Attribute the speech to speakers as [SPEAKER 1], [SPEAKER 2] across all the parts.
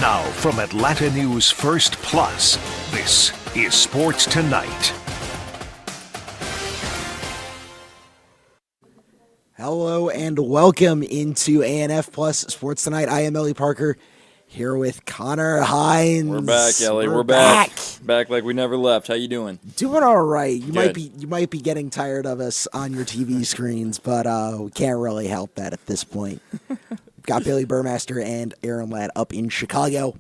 [SPEAKER 1] Now from Atlanta News First Plus, this is Sports Tonight.
[SPEAKER 2] Hello and welcome into ANF Plus Sports Tonight. I am Ellie Parker here with Connor Hines.
[SPEAKER 3] We're back, Ellie. We're back. Back like we never left. How you doing?
[SPEAKER 2] Doing all right. You
[SPEAKER 3] Good.
[SPEAKER 2] might be getting tired of us on your TV screens, but we can't really help that at this point. We've got Bailey Burmaster and Aaron Ladd up in Chicago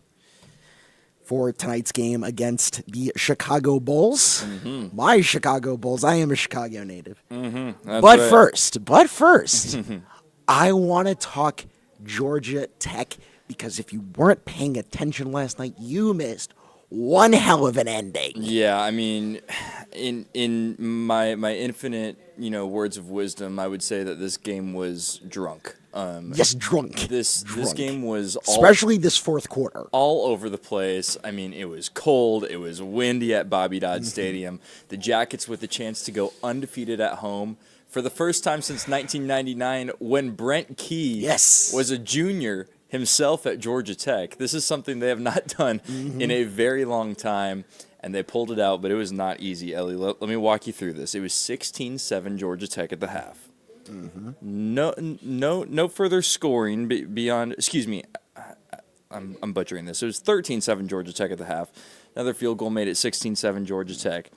[SPEAKER 2] for tonight's game against the Chicago Bulls. Mm-hmm. My Chicago Bulls. I am a Chicago native.
[SPEAKER 3] Mm-hmm.
[SPEAKER 2] But first, I want to talk Georgia Tech, because if you weren't paying attention last night, you missed one hell of an ending.
[SPEAKER 3] Yeah, I mean, in my infinite, words of wisdom, I would say that this game was drunk.
[SPEAKER 2] Drunk.
[SPEAKER 3] This game was
[SPEAKER 2] especially this fourth quarter,
[SPEAKER 3] all over the place. I mean, it was cold. It was windy at Bobby Dodd Stadium. The Jackets with the chance to go undefeated at home for the first time since 1999, when Brent Key was a junior himself at Georgia Tech. This is something they have not done in a very long time, and they pulled it out, but it was not easy, Ellie. Let me walk you through this. It was 16-7 Georgia Tech at the half. No further scoring beyond. Excuse me, I'm butchering this. It was 13-7 Georgia Tech at the half. Another field goal made it 16-7 Georgia Tech.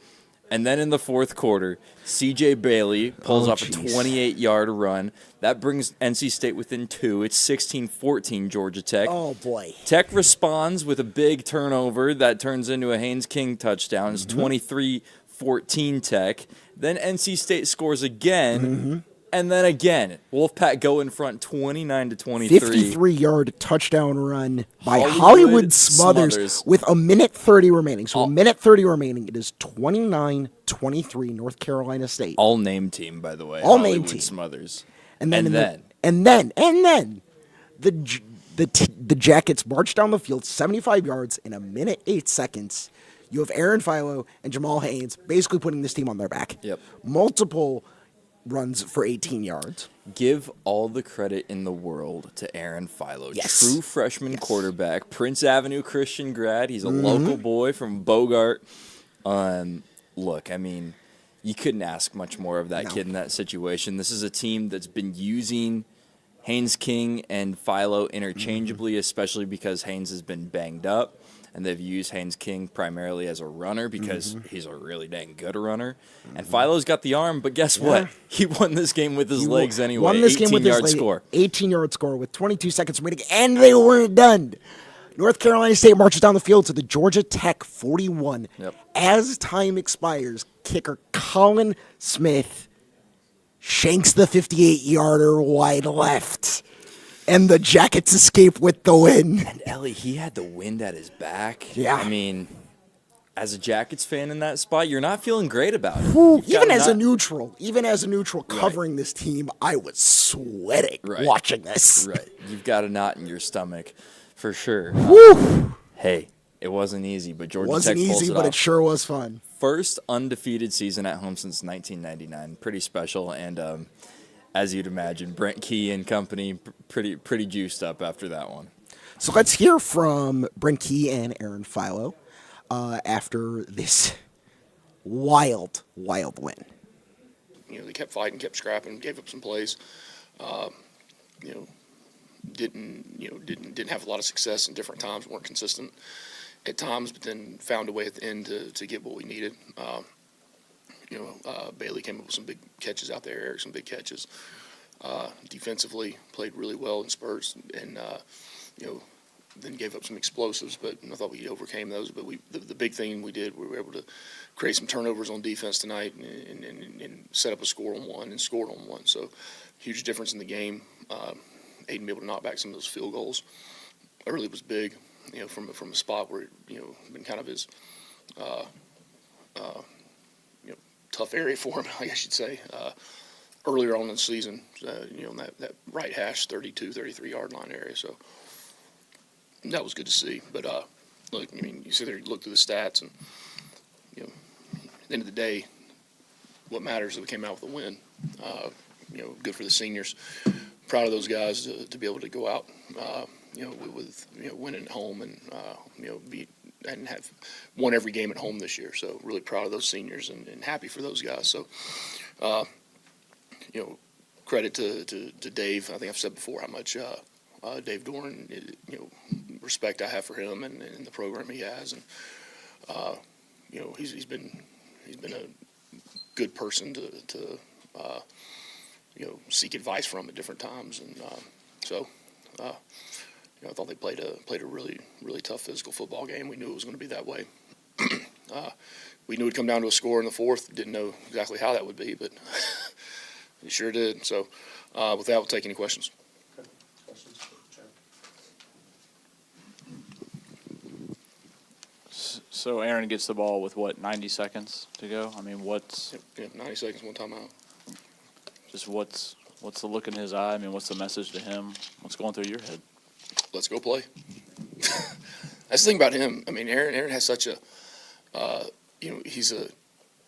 [SPEAKER 3] And then in the fourth quarter, C.J. Bailey pulls off a 28-yard run. That brings NC State within 2. It's 16-14 Georgia Tech.
[SPEAKER 2] Oh, boy.
[SPEAKER 3] Tech responds with a big turnover that turns into a Haynes King touchdown. It's 23-14 Tech. Then NC State scores again. And then again, Wolfpack go in front 29-23.
[SPEAKER 2] 53-yard touchdown run by Hollywood Smothers with a minute 30 remaining. So a minute 30 remaining. It is 29-23 North Carolina State.
[SPEAKER 3] All name team, by the way.
[SPEAKER 2] All name team.
[SPEAKER 3] Smothers.
[SPEAKER 2] And then the Jackets march down the field 75 yards in a minute 8 seconds. You have Aaron Philo and Jamal Haynes basically putting this team on their back.
[SPEAKER 3] Yep.
[SPEAKER 2] Multiple runs for 18 yards.
[SPEAKER 3] Give all the credit in the world to Aaron Philo. True freshman quarterback, Prince Avenue Christian grad. He's a local boy from Bogart. Look, I mean, you couldn't ask much more of that kid in that situation. This is a team that's been using Haynes King and Philo interchangeably, especially because Haynes has been banged up. And they've used Haynes King primarily as a runner because he's a really dang good runner. And Philo's got the arm, but guess what? He won this game with his legs anyway.
[SPEAKER 2] Won this game with his 18-yard score with 22 seconds remaining, and they weren't done. North Carolina State marches down the field to the Georgia Tech 41. As time expires, kicker Colin Smith shanks the 58-yarder wide left. And the Jackets escape with the win.
[SPEAKER 3] And Ellie, he had the wind at his back.
[SPEAKER 2] Yeah.
[SPEAKER 3] I mean, as a Jackets fan in that spot, you're not feeling great about it.
[SPEAKER 2] Even as a neutral covering this team, I was sweating watching this.
[SPEAKER 3] Right. You've got a knot in your stomach for sure. Hey, it wasn't easy, but Georgia Tech pulls it off.
[SPEAKER 2] Wasn't easy, but it sure was fun.
[SPEAKER 3] First undefeated season at home since 1999. Pretty special, and as you'd imagine, Brent Key and company pretty juiced up after that one.
[SPEAKER 2] So let's hear from Brent Key and Aaron Philo after this wild win.
[SPEAKER 4] They kept fighting, kept scrapping, gave up some plays. Didn't have a lot of success in different times. Weren't consistent at times, but then found a way at the end to get what we needed. Bailey came up with some big catches out there. Eric, some big catches. Defensively, played really well in spurts, and then gave up some explosives. But I thought we overcame those. But the big thing we did, we were able to create some turnovers on defense tonight and set up a score on one and scored on one. So huge difference in the game. Aiden be able to knock back some of those field goals early was big. From a spot where been kind of his tough area for him, I guess you'd say. Earlier on in the season, in that right hash 32, 33-yard line area. So that was good to see. But, look, you sit there, you look through the stats, and, at the end of the day, what matters is that we came out with a win. Good for the seniors. Proud of those guys to be able to go out, with winning at home and and have won every game at home this year. So really proud of those seniors and happy for those guys. So, credit to Dave. I think I've said before how much Dave Doran, respect I have for him and the program he has, and he's been a good person to seek advice from at different times, and I thought they played a really really tough physical football game. We knew it was going to be that way. We knew it'd come down to a score in the fourth. Didn't know exactly how that would be, but it sure did. So, with that, we'll take any questions.
[SPEAKER 5] So Aaron gets the ball with 90 seconds to go. I mean, what's
[SPEAKER 4] 90 seconds, one timeout.
[SPEAKER 5] Just what's the look in his eye? I mean, what's the message to him? What's going through your head?
[SPEAKER 4] Let's go play. That's the thing about him. I mean, Aaron has such a, he's a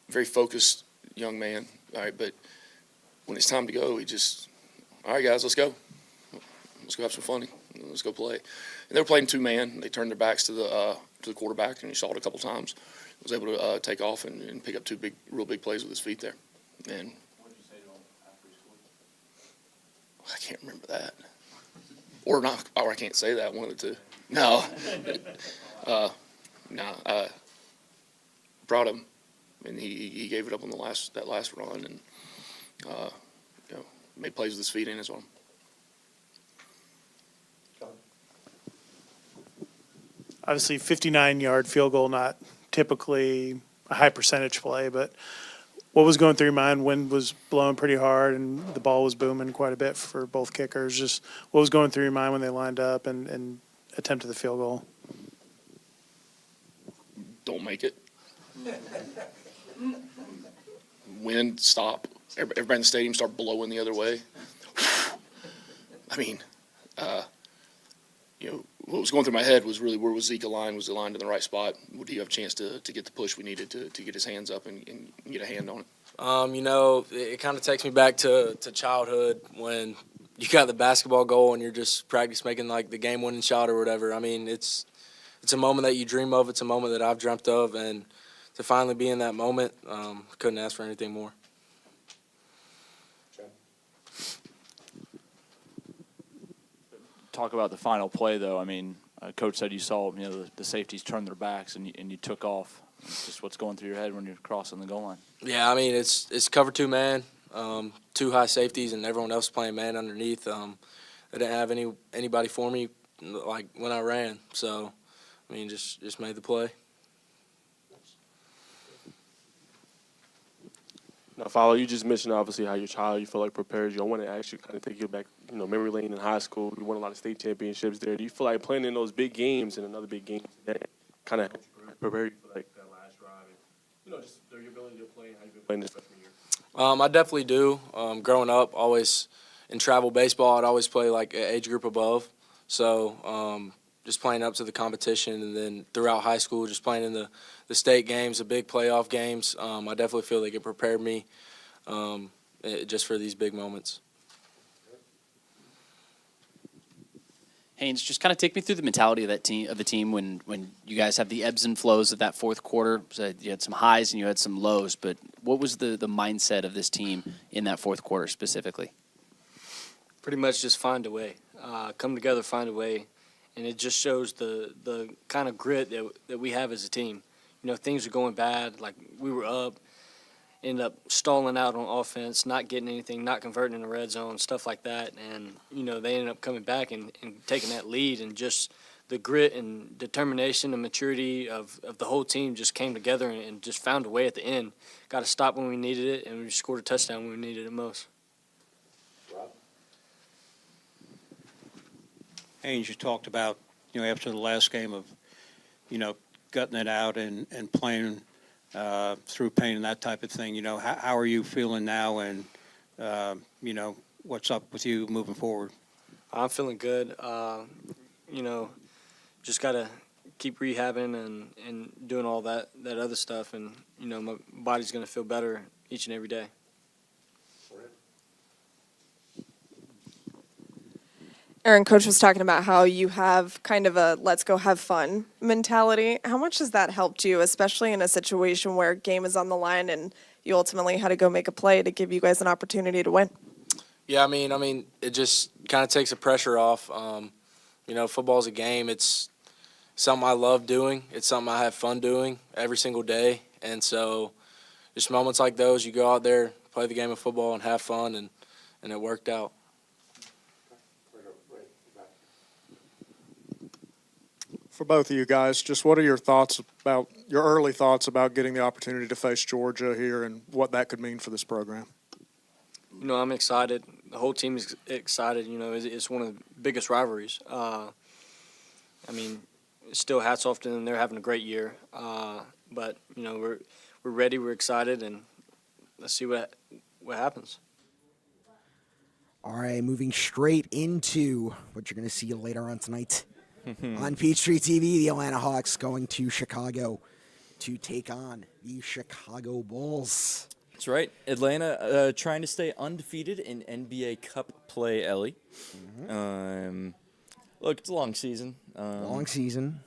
[SPEAKER 4] very focused young man. All right, but when it's time to go, he just, all right, guys, let's go. Let's go have some fun. Let's go play. And they were playing two-man. They turned their backs to the quarterback, and he saw it a couple times. Was able to take off and pick up two real big plays with his feet there. And
[SPEAKER 5] What did you say to him after he scored?
[SPEAKER 4] I can't remember that. Or not, or I can't say that, one of the two. No. Proud of him. And he gave it up on that last run and, made plays with his feet in as well.
[SPEAKER 6] Obviously, 59-yard field goal, not typically a high percentage play, but what was going through your mind? Wind was blowing pretty hard, and the ball was booming quite a bit for both kickers. Just what was going through your mind when they lined up and attempted the field goal?
[SPEAKER 4] Don't make it. Wind, stop. Everybody in the stadium start blowing the other way. I mean, what was going through my head was really where was Zeke aligned? Was he aligned in the right spot? Would he have a chance to get the push we needed to get his hands up and get a hand on it?
[SPEAKER 7] It kind of takes me back to childhood when you got the basketball goal and you're just practice making like the game-winning shot or whatever. I mean, it's a moment that you dream of. It's a moment that I've dreamt of, and to finally be in that moment, couldn't ask for anything more.
[SPEAKER 5] Talk about the final play, though. I mean, Coach said you saw the safeties turn their backs and you took off. It's just what's going through your head when you're crossing the goal line.
[SPEAKER 7] Yeah, I mean, it's cover two man, two high safeties, and everyone else playing man underneath. I didn't have anybody for me like when I ran, so I mean, just made the play.
[SPEAKER 8] Now, Follow, you just mentioned obviously how your child you feel like prepares you. I want to actually kind of take you back, memory lane in high school. You won a lot of state championships there. Do you feel like playing in those big games and another big game that kind of prepare you for like that last drive and just your ability to play and how you've been playing this freshman year?
[SPEAKER 7] I definitely do. Growing up, always in travel baseball, I'd always play like an age group above. So just playing up to the competition, and then throughout high school, just playing in the state games, the big playoff games, I definitely feel like it prepared me just for these big moments.
[SPEAKER 9] Haynes, just kind of take me through the mentality of the team when you guys have the ebbs and flows of that fourth quarter. So you had some highs and you had some lows, but what was the mindset of this team in that fourth quarter specifically?
[SPEAKER 10] Pretty much just find a way, come together, find a way, and it just shows the kind of grit that we have as a team. Things are going bad, like we were up, ended up stalling out on offense, not getting anything, not converting in the red zone, stuff like that. And, they ended up coming back and taking that lead, and just the grit and determination and maturity of the whole team just came together and just found a way at the end. Got to stop when we needed it, and we scored a touchdown when we needed it most.
[SPEAKER 11] Haynes, you talked about, after the last game of, gutting it out and playing through pain and that type of thing. How are you feeling now, and, what's up with you moving forward?
[SPEAKER 10] I'm feeling good. Just got to keep rehabbing and doing all that other stuff, and, my body's going to feel better each and every day.
[SPEAKER 12] Aaron, Coach was talking about how you have kind of a let's go have fun mentality. How much has that helped you, especially in a situation where game is on the line and you ultimately had to go make a play to give you guys an opportunity to win?
[SPEAKER 7] Yeah, I mean, it just kind of takes the pressure off. Football's a game. It's something I love doing. It's something I have fun doing every single day. And so just moments like those, you go out there, play the game of football and have fun, and it worked out.
[SPEAKER 13] For both of you guys, just what are your early thoughts about getting the opportunity to face Georgia here and what that could mean for this program?
[SPEAKER 10] I'm excited. The whole team is excited. It's one of the biggest rivalries. Still hats off to them. They're having a great year. But we're ready. We're excited, and let's see what happens.
[SPEAKER 2] All right, moving straight into what you're going to see later on tonight. On Peachtree TV, the Atlanta Hawks going to Chicago to take on the Chicago Bulls.
[SPEAKER 3] That's right. Atlanta trying to stay undefeated in NBA Cup play, Ellie. Look, it's a long season.
[SPEAKER 2] Long season.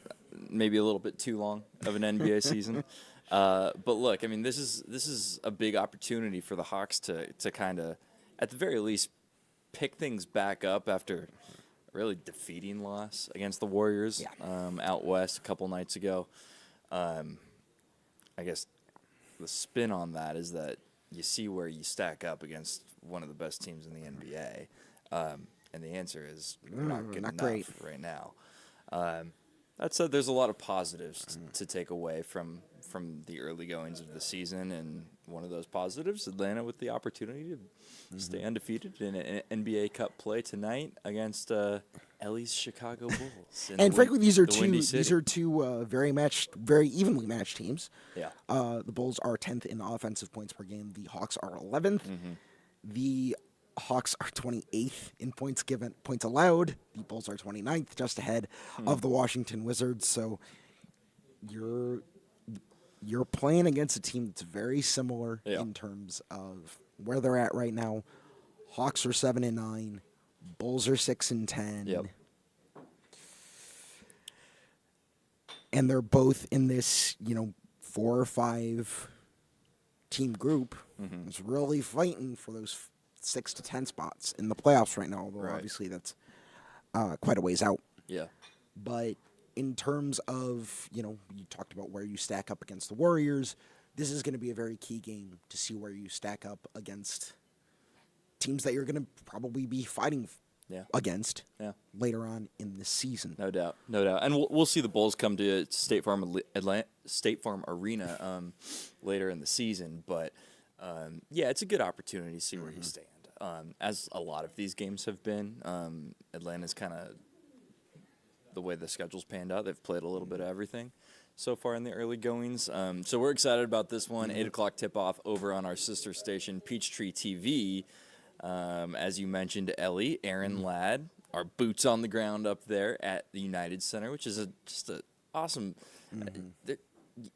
[SPEAKER 3] Maybe a little bit too long of an NBA season. But look, this is a big opportunity for the Hawks to kind of, at the very least, pick things back up after a really defeating loss against the Warriors out west a couple nights ago. I guess the spin on that is that you see where you stack up against one of the best teams in the NBA, and the answer is not good enough
[SPEAKER 2] great
[SPEAKER 3] right now. That said, there's a lot of positives to take away from the early goings of the season, and one of those positives, Atlanta with the opportunity to stay undefeated in an NBA Cup play tonight against Ellie's Chicago Bulls.
[SPEAKER 2] And frankly, these are two very evenly matched teams.
[SPEAKER 3] Yeah.
[SPEAKER 2] The Bulls are 10th in offensive points per game. The Hawks are 11th. The Hawks are 28th in points allowed. The Bulls are 29th, just ahead of the Washington Wizards. So you're playing against a team that's very similar in terms of where they're at right now. Hawks are 7-9. Bulls are 6-10.
[SPEAKER 3] Yep.
[SPEAKER 2] And they're both in this, 4 or 5 team group. It's really fighting for those 6 to 10 spots in the playoffs right now, although obviously that's quite a ways out.
[SPEAKER 3] Yeah.
[SPEAKER 2] But in terms of, you talked about where you stack up against the Warriors, this is going to be a very key game to see where you stack up against teams that you're going to probably be fighting against later on in the season.
[SPEAKER 3] No doubt. And we'll see the Bulls come to State Farm Arena later in the season, but it's a good opportunity to see where you stand. As a lot of these games have been, Atlanta's kind of the way the schedule's panned out. They've played a little bit of everything so far in the early goings. So we're excited about this one. 8 o'clock tip-off over on our sister station, Peachtree TV. As you mentioned, Ellie, Aaron Ladd, our boots on the ground up there at the United Center, which is just an awesome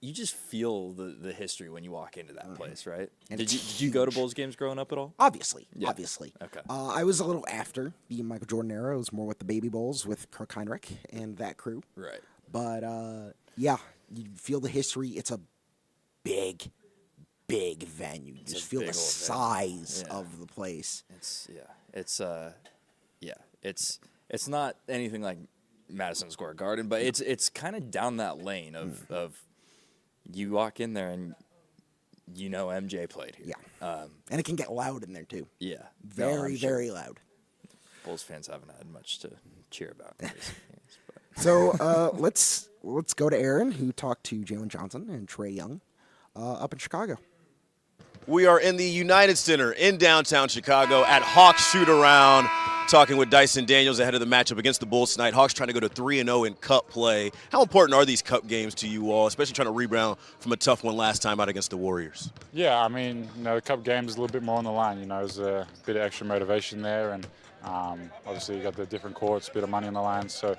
[SPEAKER 3] you just feel the history when you walk into that place, right?
[SPEAKER 2] And
[SPEAKER 3] did you go to Bulls games growing up at all?
[SPEAKER 2] Obviously.
[SPEAKER 3] Okay.
[SPEAKER 2] I was a little after the Michael Jordan era. I was more with the Baby Bulls with Kirk Heinrich and that crew.
[SPEAKER 3] Right.
[SPEAKER 2] But, you feel the history. It's a big venue. You just feel the size of the place.
[SPEAKER 3] It's not anything like Madison Square Garden, but it's kind of down that lane of you walk in there and MJ played here.
[SPEAKER 2] Yeah. And it can get loud in there too.
[SPEAKER 3] Yeah.
[SPEAKER 2] Very loud.
[SPEAKER 3] Bulls fans haven't had much to cheer about in recent games.
[SPEAKER 2] So let's go to Aaron, who talked to Jalen Johnson and Trae Young up in Chicago.
[SPEAKER 14] We are in the United Center in downtown Chicago at Hawks shoot-around, talking with Dyson Daniels ahead of the matchup against the Bulls tonight. Hawks trying to go to 3-0 in Cup play. How important are these Cup games to you all, especially trying to rebound from a tough one last time out against the Warriors?
[SPEAKER 15] Yeah, the Cup game is a little bit more on the line. There's a bit of extra motivation there, and obviously you got the different courts, a bit of money on the line. So,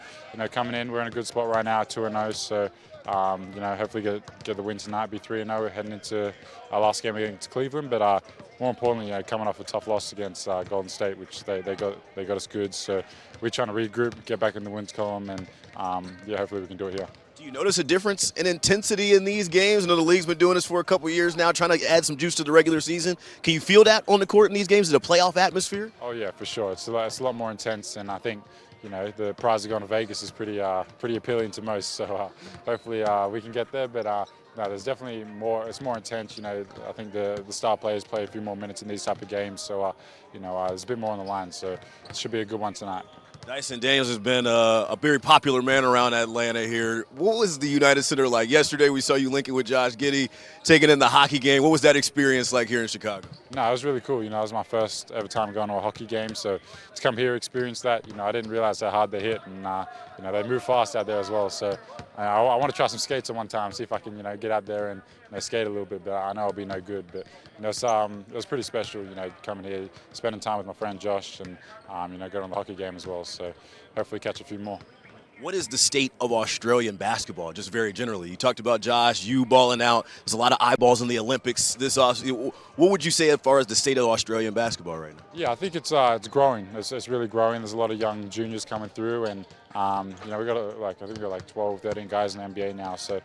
[SPEAKER 15] coming in, we're in a good spot right now, 2-0. So, hopefully get the win tonight, be 3-0, heading into our last game against Cleveland. But more importantly, coming off a tough loss against Golden State, which they got us good. So we're trying to regroup, get back in the wins column, and hopefully we can do it here.
[SPEAKER 14] Do you notice a difference in intensity in these games? I know the league's been doing this for a couple of years now, trying to add some juice to the regular season. Can you feel that on the court in these games? Is it a playoff atmosphere?
[SPEAKER 15] Oh yeah, for sure. It's a lot more intense, and I think the prize of going to Vegas is pretty appealing to most. So hopefully we can get there. But no, there's definitely more. It's more intense. I think the star players play a few more minutes in these type of games. So there's a bit more on the line. So it should be a good one tonight.
[SPEAKER 14] Dyson Daniels has been a very popular man around Atlanta here. What was the United Center like? Yesterday we saw you linking with Josh Giddey, taking in the hockey game. What was that experience like here in Chicago?
[SPEAKER 15] No, it was really cool. It was my first ever time going to a hockey game. So to come here, experience that, I didn't realize how hard they hit. And, they move fast out there as well. So I want to try some skates at one time, see if I can, get out there and skate a little bit. But I know I'll be no good. But, it was pretty special, coming here, spending time with my friend Josh and, going on the hockey game as well. So hopefully catch a few more.
[SPEAKER 14] What is the state of Australian basketball, just very generally? You talked about Josh, you balling out. There's a lot of eyeballs in the Olympics this off. What would you say as far as the state of Australian basketball right now?
[SPEAKER 15] Yeah, I think it's growing. It's really growing. There's a lot of young juniors coming through, and we got I think we've got 12, 13 guys in the NBA now. So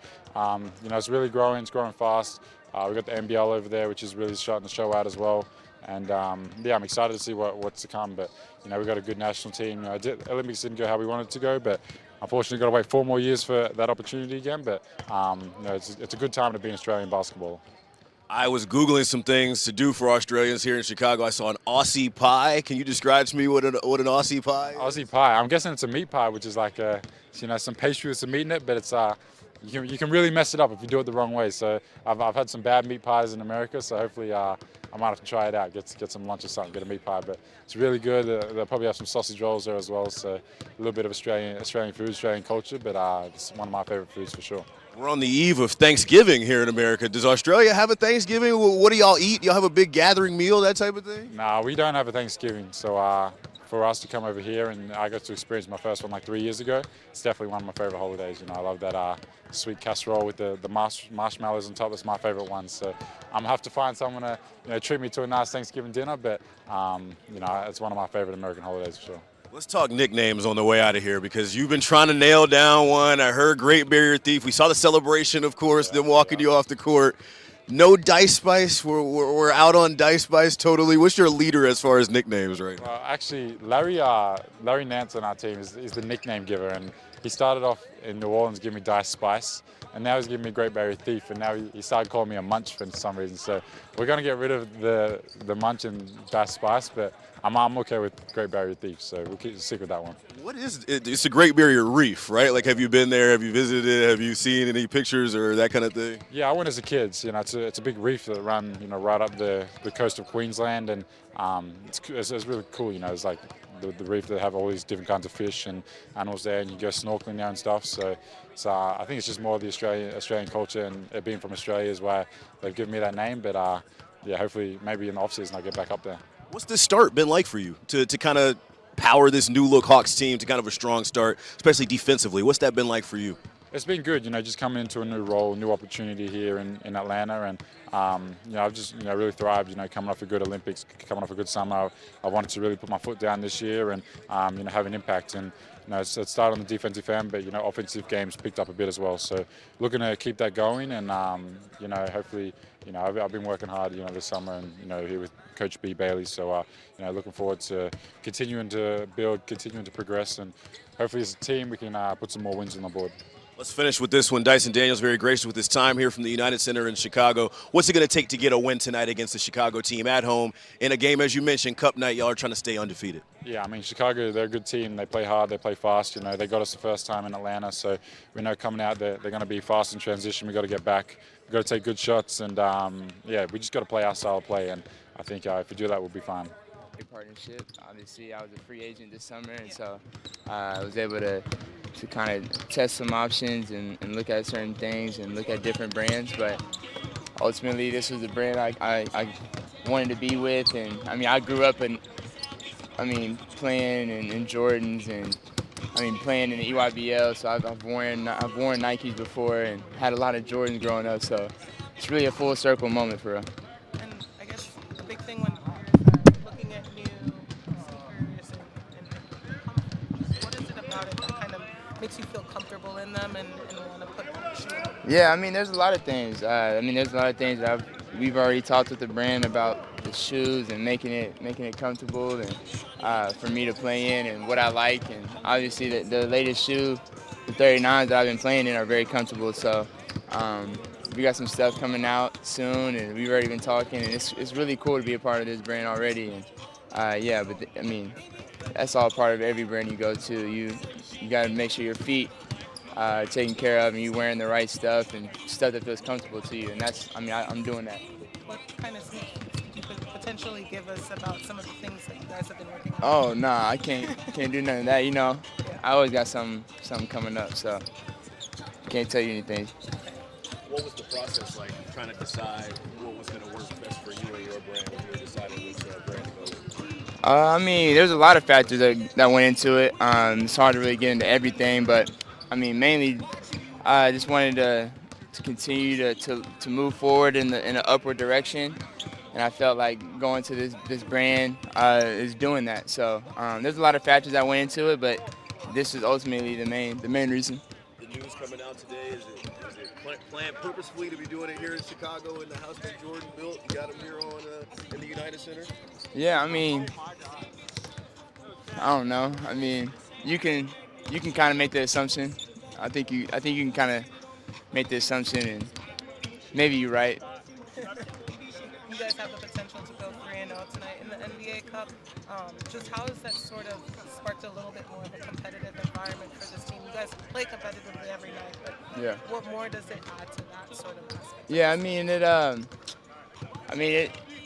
[SPEAKER 15] it's really growing. It's growing fast. We got the NBL over there, which is really starting to show out as well. And I'm excited to see what's to come. But we've got a good national team. Olympics didn't go how we wanted it to go, but unfortunately got to wait 4 more years for that opportunity again. But it's a good time to be in Australian basketball.
[SPEAKER 14] I was Googling some things to do for Australians here in Chicago. I saw an Aussie pie. Can you describe to me what an Aussie pie is?
[SPEAKER 15] Aussie pie. I'm guessing it's a meat pie, which is like some pastry with some meat in it, but it's you can really mess it up if you do it the wrong way. So I've had some bad meat pies in America, so hopefully I might have to try it out, get some lunch or something, get a meat pie. But it's really good. They'll probably have some sausage rolls there as well. So a little bit of Australian food, Australian culture, but it's one of my favorite foods for sure.
[SPEAKER 14] We're on the eve of Thanksgiving here in America. Does Australia have a Thanksgiving? What do y'all eat? Y'all have a big gathering meal, that type of thing?
[SPEAKER 15] No, we don't have a Thanksgiving. So for us to come over here, and I got to experience my first one 3 years ago, it's definitely one of my favorite holidays. I love that sweet casserole with the marshmallows on top. It's my favorite one. So I'm gonna have to find someone to treat me to a nice Thanksgiving dinner. But it's one of my favorite American holidays for sure.
[SPEAKER 14] Let's talk nicknames on the way out of here, because you've been trying to nail down one. I heard Great Barrier Thief. We saw the celebration, of course, them walking you off the court. No Dice Spice. We're out on Dice Spice totally. What's your leader as far as nicknames right now?
[SPEAKER 15] Well, actually, Larry Nance on our team is the nickname giver, and he started off in New Orleans giving me Dice Spice, and now he's giving me Great Barrier Thief, and now he started calling me a Munch for some reason. So we're going to get rid of the Munch and Dice Spice, but I'm okay with Great Barrier Thief, so we'll stick with that one.
[SPEAKER 14] What is it? It's a Great Barrier Reef, right? Like, have you been there? Have you visited it? Have you seen any pictures or that kind of thing?
[SPEAKER 15] Yeah, I went as a kid. It's a big reef that run right up the coast of Queensland, and it's really cool. It's like the reef that have all these different kinds of fish and animals there, and you go snorkeling there and stuff. So I think it's just more of the Australian culture, and it being from Australia is why they've given me that name. But hopefully maybe in the off season I'll get back up there.
[SPEAKER 14] What's this start been like for you to kind of power this new look Hawks team to kind of a strong start, especially defensively? What's that been like for you?
[SPEAKER 15] It's been good, just coming into a new role, new opportunity here in Atlanta, and I've just really thrived. Coming off a good Olympics, coming off a good summer, I wanted to really put my foot down this year and have an impact. And it started on the defensive end, but offensive games picked up a bit as well. So looking to keep that going, and hopefully, I've been working hard, this summer, and here with Coach B. Bailey. So looking forward to continuing to build, continuing to progress, and hopefully as a team we can put some more wins on the board.
[SPEAKER 14] Let's finish with this one. Dyson Daniels, very gracious with his time here from the United Center in Chicago. What's it going to take to get a win tonight against the Chicago team at home in a game, as you mentioned, Cup night? Y'all are trying to stay undefeated.
[SPEAKER 15] Yeah, Chicago, they're a good team. They play hard, they play fast. They got us the first time in Atlanta, so we know coming out they're going to be fast in transition. We've got to get back. We've got to take good shots, and we just got to play our style of play, and I think if we do that, we'll be fine.
[SPEAKER 16] Partnership. Obviously, I was a free agent this summer, and so I was able to kind of test some options and look at certain things and look at different brands. But ultimately, this was the brand I wanted to be with, and I grew up playing in Jordans and playing in the EYBL. So I've worn Nikes before and had a lot of Jordans growing up. So it's really a full circle moment for us.
[SPEAKER 17] And I guess the big thing in them and want to put a shoe on?
[SPEAKER 16] Yeah, I mean, there's a lot of things. There's a lot of things that we've already talked with the brand about the shoes and making it comfortable and for me to play in and what I like. And obviously, the latest shoe, the 39s that I've been playing in, are very comfortable. So we got some stuff coming out soon, and we've already been talking. And it's really cool to be a part of this brand already. And I mean, that's all part of every brand you go to. You got to make sure your feet taken care of and you wearing the right stuff and stuff that feels comfortable to you. And I'm doing that.
[SPEAKER 17] What kind of sneak peeks could you potentially give us about some of the things that you guys have been working on?
[SPEAKER 16] Oh, nah, I can't do none of that. You know, I always got something coming up, so can't tell you anything.
[SPEAKER 14] What was the process like trying to decide what was going to work best for you and your brand when you were deciding which brand to go with?
[SPEAKER 16] I mean, there's a lot of factors that went into it. It's hard to really get into everything, but I mean, mainly I just wanted to continue to move forward in an upward direction, and I felt like going to this brand is doing that. So there's a lot of factors that went into it, but this is ultimately the main reason.
[SPEAKER 14] The news coming out today, is it planned purposefully to be doing it here in Chicago in the house that Jordan built? You got him here in the United Center?
[SPEAKER 16] Yeah, I mean, I don't know. I mean, you can kind of make the assumption. I think you can kind of make the assumption, and maybe you're right.
[SPEAKER 17] You guys have the potential to go 3-0 tonight in the NBA Cup. Just how has that sort of sparked a little bit more of a competitive environment for this team? You guys play competitively every night, but what more does it add to that sort of aspect?
[SPEAKER 16] Yeah, I mean it.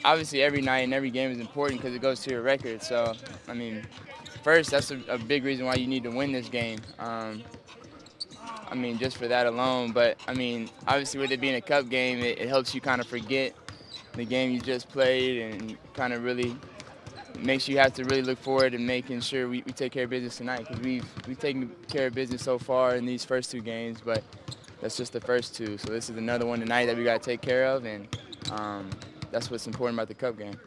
[SPEAKER 16] Obviously, every night and every game is important because it goes to your record. So, I mean, first, that's a big reason why you need to win this game. I mean, just for that alone. But, I mean, obviously with it being a cup game, it helps you kind of forget the game you just played and kind of really makes you have to really look forward to making sure we take care of business tonight, because we've taken care of business so far in these first two games, but that's just the first two. So this is another one tonight that we got to take care of, and that's what's important about the cup game.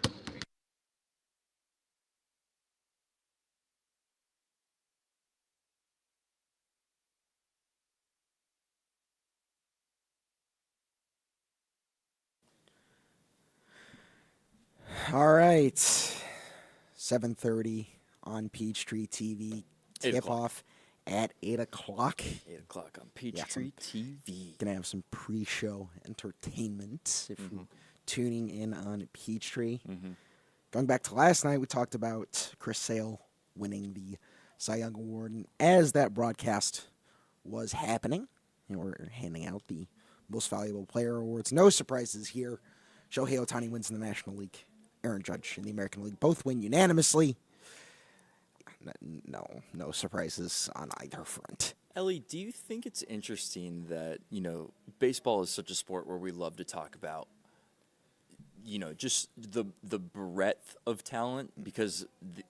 [SPEAKER 2] All right, 7:30 on Peachtree TV. Tip off at 8 o'clock.
[SPEAKER 3] 8 o'clock on Peachtree TV.
[SPEAKER 2] Gonna have some pre-show entertainment if you're tuning in on Peachtree. Going back to last night, we talked about Chris Sale winning the Cy Young Award, and as that broadcast was happening, and we're handing out the Most Valuable Player awards. No surprises here. Shohei Ohtani wins in the National League. Aaron Judge in the American League. Both win unanimously. No surprises on either front.
[SPEAKER 3] Ellie, do you think it's interesting that, baseball is such a sport where we love to talk about, just the breadth of talent, because the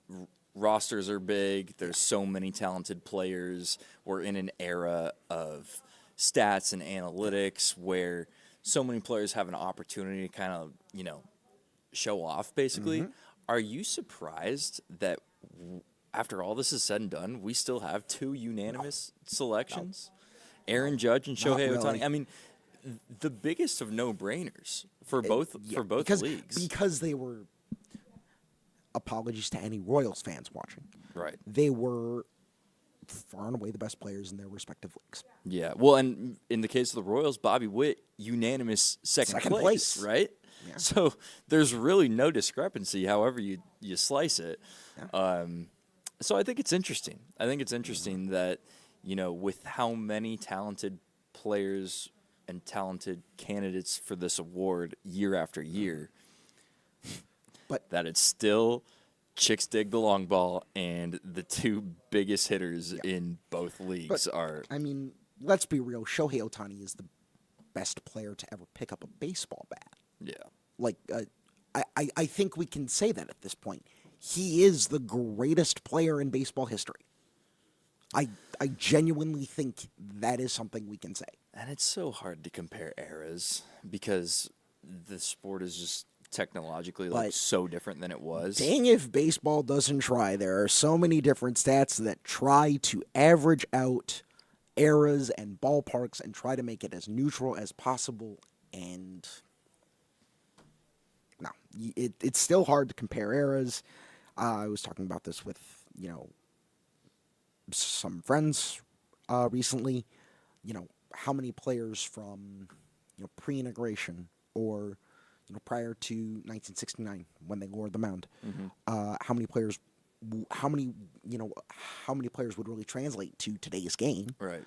[SPEAKER 3] rosters are big, there's so many talented players. We're in an era of stats and analytics where so many players have an opportunity to kind of, show off, basically. Are you surprised that after all this is said and done, we still have two unanimous selections? Aaron Judge and Shohei Ohtani. I mean, the biggest of no-brainers for both leagues.
[SPEAKER 2] Because they were, apologies to any Royals fans watching.
[SPEAKER 3] Right.
[SPEAKER 2] They were far and away the best players in their respective leagues.
[SPEAKER 3] Yeah. Well, and in the case of the Royals, Bobby Witt, unanimous second place, right? Yeah. So there's really no discrepancy, however you slice it. Yeah. So I think it's interesting. I think it's interesting that, with how many talented players and talented candidates for this award year after year, but that it's still chicks dig the long ball, and the two biggest hitters in both leagues are.
[SPEAKER 2] I mean, let's be real. Shohei Ohtani is the best player to ever pick up a baseball bat.
[SPEAKER 3] Yeah.
[SPEAKER 2] Like, I think we can say that at this point. He is the greatest player in baseball history. I genuinely think that is something we can say.
[SPEAKER 3] And it's so hard to compare eras because the sport is just technologically so different than it was.
[SPEAKER 2] Dang if baseball doesn't try. There are so many different stats that try to average out eras and ballparks and try to make it as neutral as possible. And no, it's still hard to compare eras. I was talking about this with, some friends recently. How many players from, pre-integration or, prior to 1969 when they lowered the mound, how many players would really translate to today's game?
[SPEAKER 3] Right.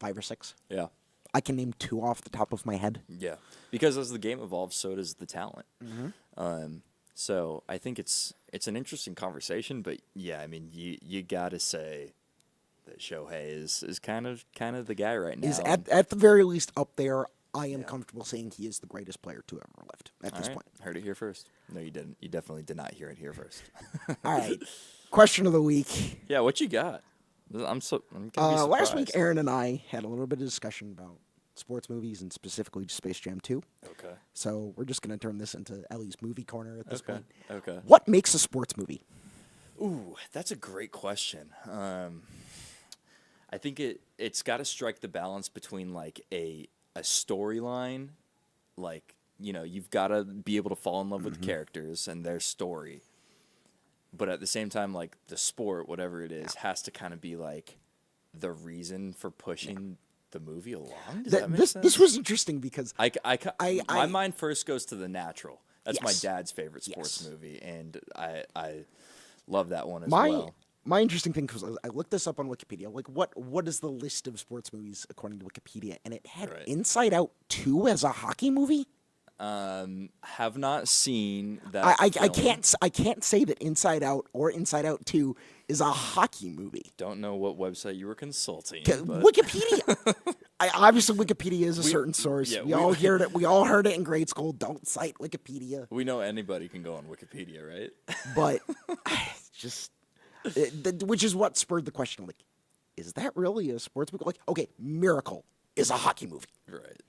[SPEAKER 2] 5 or 6.
[SPEAKER 3] Yeah.
[SPEAKER 2] I can name 2 off the top of my head.
[SPEAKER 3] Yeah, because as the game evolves, so does the talent. So I think it's an interesting conversation, but yeah, I mean, you got to say that Shohei is kind of the guy right now.
[SPEAKER 2] Is at the very least up there. I am comfortable saying he is the greatest player to ever lived at this point.
[SPEAKER 3] Heard it here first. No, you didn't. You definitely did not hear it here first.
[SPEAKER 2] All right. Question of the week.
[SPEAKER 3] Yeah, what you got? I'm gonna be surprised.
[SPEAKER 2] Last week, Aaron and I had a little bit of discussion about sports movies and specifically Space Jam 2.
[SPEAKER 3] Okay.
[SPEAKER 2] So we're just going to turn this into Ellie's movie corner at this point.
[SPEAKER 3] Okay.
[SPEAKER 2] What makes a sports movie?
[SPEAKER 3] Ooh, that's a great question. I think it's got to strike the balance between like a storyline, like, you've got to be able to fall in love with the characters and their story. But at the same time, like the sport, whatever it is, has to kind of be like the reason for pushing the movie along. Does that make sense?
[SPEAKER 2] This was interesting because
[SPEAKER 3] my mind first goes to The Natural. That's
[SPEAKER 2] Yes.
[SPEAKER 3] my dad's favorite sports movie, and I love that one as well.
[SPEAKER 2] My interesting thing, because I looked this up on Wikipedia, like what is the list of sports movies according to Wikipedia, and it had Inside Out 2 as a hockey movie.
[SPEAKER 3] Have not seen that.
[SPEAKER 2] I can't say that Inside Out or Inside Out 2 is a hockey movie.
[SPEAKER 3] Don't know what website you were consulting.
[SPEAKER 2] Wikipedia. Obviously, Wikipedia is a certain source.
[SPEAKER 3] yeah,
[SPEAKER 2] we all heard it. We all heard it in grade school. Don't cite Wikipedia.
[SPEAKER 3] We know anybody can go on Wikipedia, right?
[SPEAKER 2] But just, which is what spurred the question. Like, is that really a sports movie? Like, okay, Miracle is a hockey movie.
[SPEAKER 3] Right.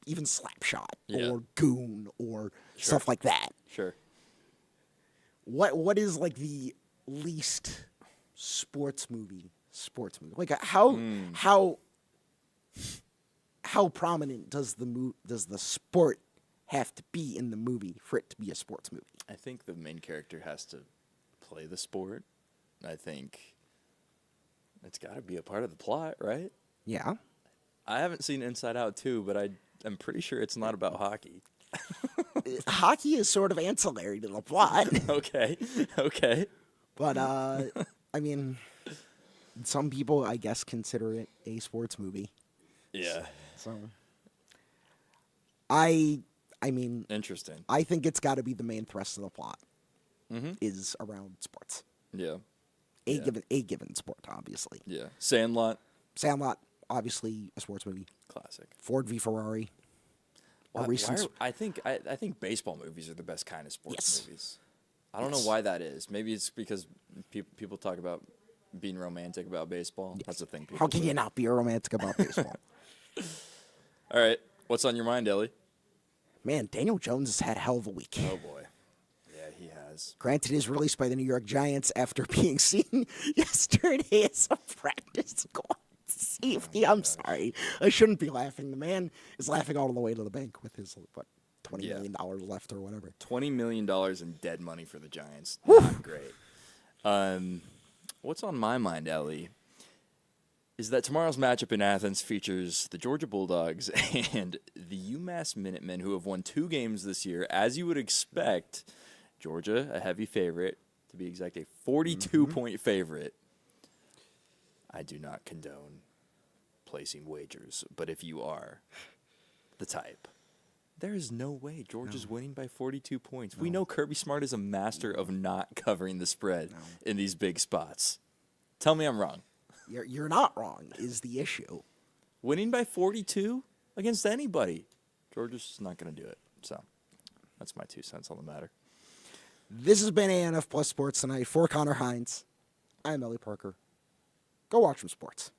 [SPEAKER 2] Even Slapshot
[SPEAKER 3] Yeah.
[SPEAKER 2] or Goon or stuff like that.
[SPEAKER 3] Sure.
[SPEAKER 2] What is like the least sports movie? Like how prominent does the sport have to be in the movie for it to be a sports movie?
[SPEAKER 3] I think the main character has to play the sport. I think it's got to be a part of the plot, right?
[SPEAKER 2] Yeah.
[SPEAKER 3] I haven't seen Inside Out 2, but I'm pretty sure it's not about hockey.
[SPEAKER 2] Hockey is sort of ancillary to the plot.
[SPEAKER 3] Okay.
[SPEAKER 2] But I mean, some people I guess consider it a sports movie.
[SPEAKER 3] Yeah.
[SPEAKER 2] So I mean,
[SPEAKER 3] interesting.
[SPEAKER 2] I think it's got to be the main thrust of the plot is around sports.
[SPEAKER 3] Yeah.
[SPEAKER 2] A given sport, obviously.
[SPEAKER 3] Yeah. Sandlot,
[SPEAKER 2] obviously a sports movie.
[SPEAKER 3] classic.
[SPEAKER 2] Ford v Ferrari.
[SPEAKER 3] I think baseball movies are the best kind of sports movies. I don't know why that is. Maybe it's because people talk about being romantic about baseball. Yes. That's the thing.
[SPEAKER 2] How can you not be romantic about baseball?
[SPEAKER 3] All right. What's on your mind, Ellie?
[SPEAKER 2] Man, Daniel Jones has had a hell of a week.
[SPEAKER 3] Oh, boy. Yeah, he has.
[SPEAKER 2] Granted, he is released by the New York Giants after being seen yesterday as a practice squad safety. I'm sorry. I shouldn't be laughing. The man is laughing all the way to the bank with his, $20 million left or whatever.
[SPEAKER 3] $20 million in dead money for the Giants. Not great. What's on my mind, Ellie, is that tomorrow's matchup in Athens features the Georgia Bulldogs and the UMass Minutemen, who have won 2 games this year. As you would expect, Georgia, a heavy favorite, to be exact, a 42-point favorite. I do not condone placing wagers, but if you are the type, there is no way Georgia's winning by 42 points. We know Kirby Smart is a master of not covering the spread in these big spots. Tell me I'm wrong.
[SPEAKER 2] You're not wrong, is the issue.
[SPEAKER 3] Winning by 42 against anybody. Georgia's just not going to do it. So that's my 2 cents on the matter.
[SPEAKER 2] This has been ANF Plus Sports Tonight. For Connor Hines, I'm Ellie Parker. Go watch some sports.